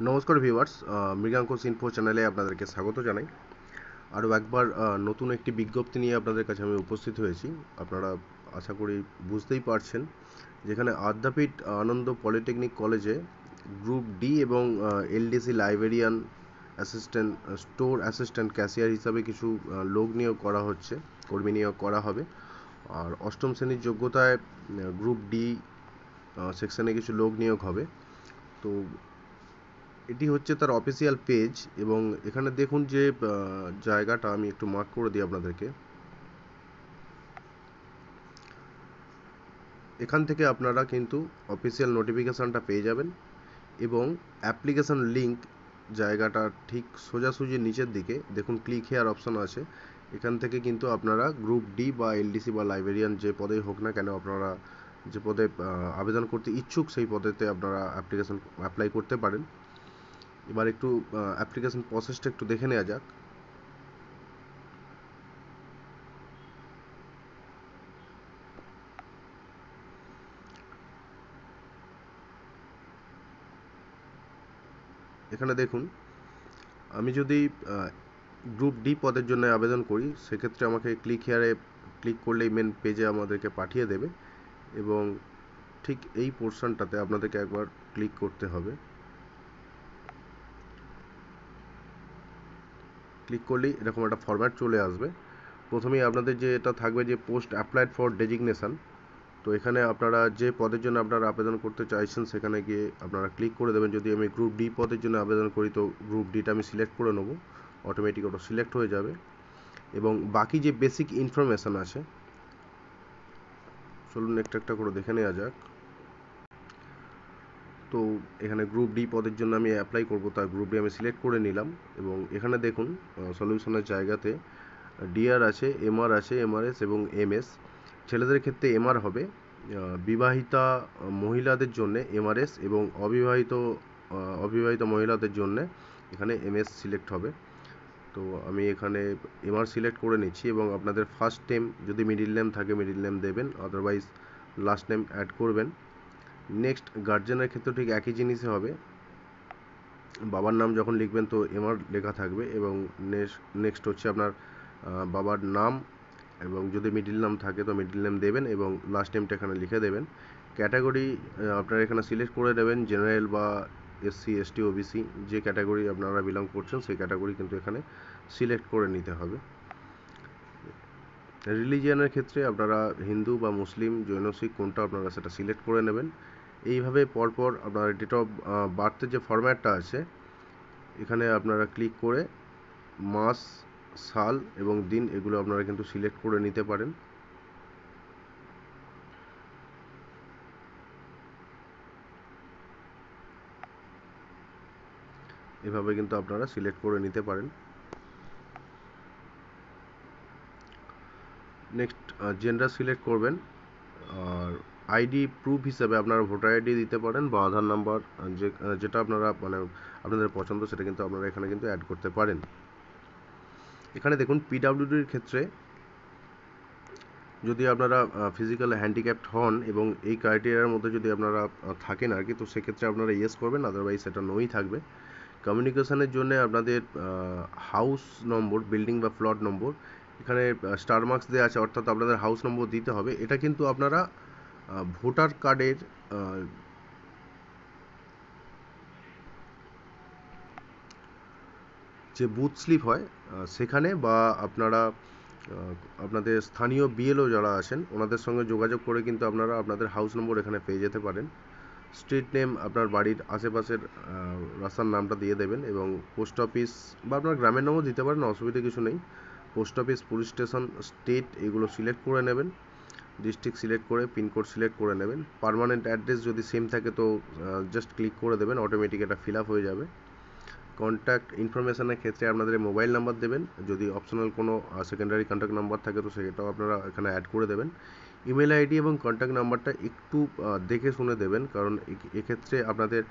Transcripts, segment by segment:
নমস্কার viewers, মৃগাঙ্কুশ info চ্যানেলে আপনাদেরকে স্বাগত জানাই। আরও একবার নতুন একটি বিজ্ঞপ্তি নিয়ে আপনাদের কাছে আমি উপস্থিত হয়েছি। আপনারা আশা করি বুঝতেই পারছেন, যেখানে আদ্যাপীঠ আনন্দ পলিটেকনিক কলেজে গ্রুপ ডি এবং LDC librarian assistant, store assistant, cashier হিসাবে কিছু লোক নিয়োগ করা হচ্ছে, কর্মী নিয়োগ করা হবে। আর অষ্টম শ্রেণীর যোগ্যতায় গ্রুপ ডি সেকশনে কিছু লোক নিয়োগ হবে। তো এটি হচ্ছে তার অফিসিয়াল পেজ, এবং এখানে দেখুন যে জায়গাটা আমি একটু মার্ক করে দিই আপনাদেরকে। এখান থেকে আপনারা কিন্তু অফিসিয়াল নোটিফিকেশানটা পেয়ে যাবেন, এবং অ্যাপ্লিকেশান লিঙ্ক জায়গাটা ঠিক সোজাসুজি নিচের দিকে দেখুন, ক্লিক হেয়ার অপশান আছে। এখান থেকে কিন্তু আপনারা গ্রুপ ডি বা এলডিসি বা লাইব্রেরিয়ান যে পদেই হোক না কেন, আপনারা যে পদে আবেদন করতে ইচ্ছুক সেই পদেতে আপনারা অ্যাপ্লাই করতে পারেন। এবার একটু অ্যাপ্লিকেশন প্রসেসটা একটু দেখে নেওয়া যাক। এখানে দেখুন, আমি যদি গ্রুপ ডি পদের জন্য আবেদন করি, সেক্ষেত্রে আমাকে ক্লিক হেয়ারে ক্লিক করলেই মেন পেজে আমাদেরকে পাঠিয়ে দেবে, এবং ঠিক এই পোর্শনটাতে আপনাদেরকে একবার ক্লিক করতে হবে। ক্লিক করলেই এরকম একটা ফরম্যাট চলে আসবে। প্রথমেই আপনাদের যে এটা থাকবে যে পোস্ট অ্যাপ্লাইড ফর ডেজিগনেশন, তো এখানে আপনারা যে পদের জন্য আপনারা আবেদন করতে চাইছেন সেখানে গিয়ে আপনারা ক্লিক করে দেবেন। যদি আমি গ্রুপ ডি পদের জন্য আবেদন করি, তো গ্রুপ ডিটা আমি সিলেক্ট করে নেবো, অটোমেটিক ওটা সিলেক্ট হয়ে যাবে। এবং বাকি যে বেসিক ইনফরমেশান আছে, চলুন একটা একটা করে দেখে নেওয়া যাক। তো এখানে গ্রুপ ডি পদের জন্য আমি অ্যাপ্লাই করব, তার গ্রুপ ডি আমি সিলেক্ট করে নিলাম। এবং এখানে দেখুন সলিউশনের জায়গাতে ডিআর আছে, এমআর আছে, এমআরএস এবং এমএস। ছেলেদের ক্ষেত্রে এমআর হবে, বিবাহিতা মহিলাদের জন্যে এমআরএস, এবং অবিবাহিত মহিলাদের জন্যে এখানে এমএস সিলেক্ট হবে। তো আমি এখানে এমআর সিলেক্ট করে নিচ্ছি, এবং আপনাদের ফার্স্ট নেম যদি মিডিল নেম থাকে মিডিল নেম দেবেন, আদারওয়াইজ লাস্ট নেম অ্যাড করবেন। নেক্সট, গার্জেনের ক্ষেত্রে ঠিক একই জিনিসই হবে। বাবার নাম যখন লিখবেন তো এমআর লেখা থাকবে, এবং নেক্সট হচ্ছে আপনার বাবার নাম, এবং যদি মিডিল নাম থাকে তো মিডিল নেম দেবেন, এবং লাস্ট নেমটা এখানে লিখে দেবেন। ক্যাটাগরি আপনারা এখানে সিলেক্ট করে দেবেন, জেনারেল বা এসসি এসটি ওবিসি, যে ক্যাটাগরি আপনারা বিলং করছেন সেই ক্যাটাগরি কিন্তু এখানে সিলেক্ট করে নিতে হবে। রিলিজিয়ানের ক্ষেত্রে আপনারা হিন্দু বা মুসলিম, জৈন, শিখ কোনটা আপনারা সেটা সিলেক্ট করে নেবেন। এইভাবে পরপর আপনার ডেট অফ বার্থের যে ফরম্যাটটা আছে, এখানে আপনারা ক্লিক করে মাস, সাল এবং দিন এগুলো আপনারা কিন্তু সিলেক্ট করে নিতে পারেন। এভাবে কিন্তু আপনারা সিলেক্ট করে নিতে পারেন। নেক্সট, জেন্ডার সিলেক্ট করবেন। আর আইডি প্রুফ হিসেবে আপনারা ভোটার আইডি দিতে পারেন, বা আধার নাম্বার, যেটা আপনারা মানে আপনাদের পছন্দ সেটা কিন্তু আপনারা এখানে কিন্তু অ্যাড করতে পারেন। এখানে দেখুন পিডাব্লিউডির ক্ষেত্রে যদি আপনারা ফিজিক্যাল হ্যান্ডিক্যাপ্ট হন এবং এই ক্রাইটেরিয়ার মধ্যে যদি আপনারা থাকেন আর কি, তো সেক্ষেত্রে আপনারা ইয়েস করবেন, আদারওয়াইজ সেটা নোই থাকবে। কমিউনিকেশনের জন্য আপনাদের হাউস নম্বর, বিল্ডিং বা প্লট নম্বর, এখানে স্টার মার্কস দেওয়া আছে, অর্থাৎ আপনাদের হাউস নম্বর দিতে হবে। এটা কিন্তু আপনারা ভোটার কার্ডের যে বুথ স্লিপ হয় সেখানে, বা আপনারা আপনাদের স্থানীয় বিএলও যারা আছেন ওনাদের সঙ্গে যোগাযোগ করে কিন্তু আপনারা আপনাদের হাউস নম্বর এখানে পেয়ে যেতে পারেন। স্ট্রিট নেম আপনার বাড়ির আশেপাশের রাস্তার নামটা দিয়ে দেবেন, এবং পোস্ট অফিস বা আপনার গ্রামের নামও দিতে পারেন, অসুবিধা কিছু নেই। Post office, police station, state এগুলো সিলেক্ট করে নেবেন। ডিস্ট্রিক্ট সিলেক্ট করে পিনকোড সিলেক্ট করে নেবেন। পার্মানেন্ট অ্যাড্রেস যদি সেম থাকে তো জাস্ট ক্লিক করে দেবেন, অটোমেটিক এটা ফিল আপ হয়ে যাবে। কন্ট্যাক্ট ইনফরমেশনের ক্ষেত্রে আপনাদের মোবাইল নাম্বার দেবেন, যদি অপশনাল কোনো সেকেন্ডারি কন্ট্যাক্ট নাম্বার থাকে তো সেটাও আপনারা এখানে অ্যাড করে দেবেন। ইমেল আইডি এবং কন্ট্যাক্ট নাম্বারটা একটু দেখে শুনে দেবেন, কারণ এক্ষেত্রে আপনাদের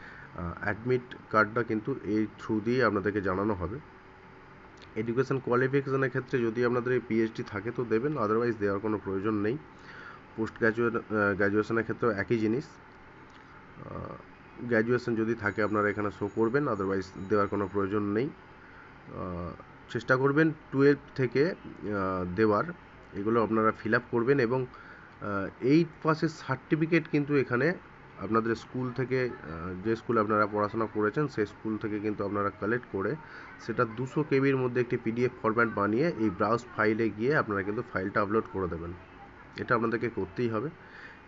অ্যাডমিট কার্ডটা কিন্তু এই থ্রু দিয়ে আপনাদেরকে জানানো হবে। এডুকেশন কোয়ালিফিকেশনের ক্ষেত্রে যদি আপনাদের পিএইচডি থাকে তো দেবেন, আদারওয়াইজ দেওয়ার কোনো প্রয়োজন নেই। পোস্ট গ্র্যাজুয়েশনের ক্ষেত্রেও একই জিনিস। গ্র্যাজুয়েশন যদি থাকে আপনারা এখানে শো করবেন, আদারওয়াইজ দেওয়ার কোনো প্রয়োজন নেই। চেষ্টা করবেন 12 থেকে দেওয়ার, এগুলো আপনারা ফিল আপ করবেন। এবং 8 পাসের সার্টিফিকেট কিন্তু এখানে আপনাদের স্কুল থেকে, যে স্কুলে আপনারা পড়াশোনা করেছেন সেই স্কুল থেকে কিন্তু আপনারা কালেক্ট করে সেটা 200 কেবির মধ্যে একটি পিডিএফ ফরম্যাট বানিয়ে এই ব্রাউজ ফাইলে গিয়ে আপনারা কিন্তু ফাইলটা আপলোড করে দেবেন। এটা আপনাদেরকে করতেই হবে।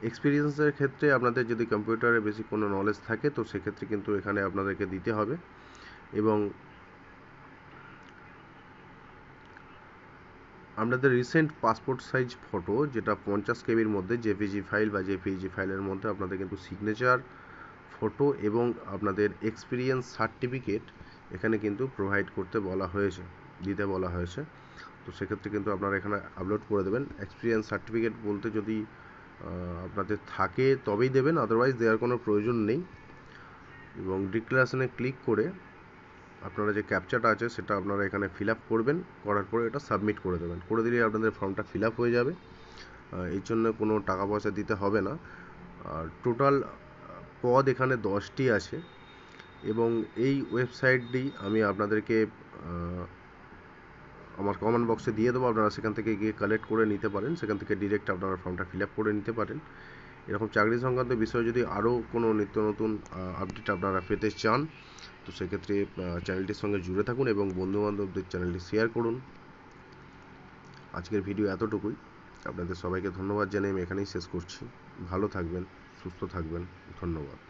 এক্সপিরিয়েন্সের ক্ষেত্রে আপনাদের যদি কম্পিউটারে বেশি কোনো নলেজ থাকে তো সেক্ষেত্রে কিন্তু এখানে আপনাদেরকে দিতে হবে। এবং আপনাদের রিসেন্ট পাসপোর্ট সাইজ ফটো, যেটা 50 কেবির মধ্যে জেপিজি ফাইল বা জেপিজি ফাইলের মধ্যে আপনাদের কিন্তু সিগনেচার ফটো এবং আপনাদের এক্সপিরিয়েন্স সার্টিফিকেট এখানে কিন্তু প্রোভাইড করতে বলা হয়েছে, দিতে বলা হয়েছে। তো সেক্ষেত্রে কিন্তু আপনারা এখানে আপলোড করে দেবেন। এক্সপিরিয়েন্স সার্টিফিকেট বলতে যদি আপনাদের থাকে তবেই দেবেন, আদারওয়াইজ দেওয়ার কোনো প্রয়োজন নেই। এবং ডিক্লারেশনে ক্লিক করে আপনারা যে ক্যাপচাটা আছে সেটা আপনারা এখানে ফিল আপ করবেন, করার পরে এটা সাবমিট করে দেবেন। করে দিলে আপনাদের ফর্মটা ফিল আপ হয়ে যাবে। এর জন্য কোনো টাকা পয়সা দিতে হবে না। আর টোটাল পদ এখানে 10টি আছে। এবং এই ওয়েবসাইটটি আমি আপনাদেরকে আমার কমেন্ট বক্সে দিয়ে দেবো, আপনারা সেখান থেকে গিয়ে কালেক্ট করে নিতে পারেন, সেখান থেকে ডিরেক্ট আপনারা ফর্মটা ফিল আপ করে নিতে পারেন। এরকম চাকরি সংক্রান্ত বিষয়ে যদি আরও কোনো নিত্য নতুন আপডেট আপনারা পেতে চান তো সেক্ষেত্রে চ্যানেলটির সঙ্গে জুড়ে থাকুন এবং বন্ধুবান্ধবদের চ্যানেলটি শেয়ার করুন। আজকের ভিডিও এতটুকুই। আপনাদের সবাইকে ধন্যবাদ জানিয়ে আমি এখানেই শেষ করছি। ভালো থাকবেন, সুস্থ থাকবেন। ধন্যবাদ।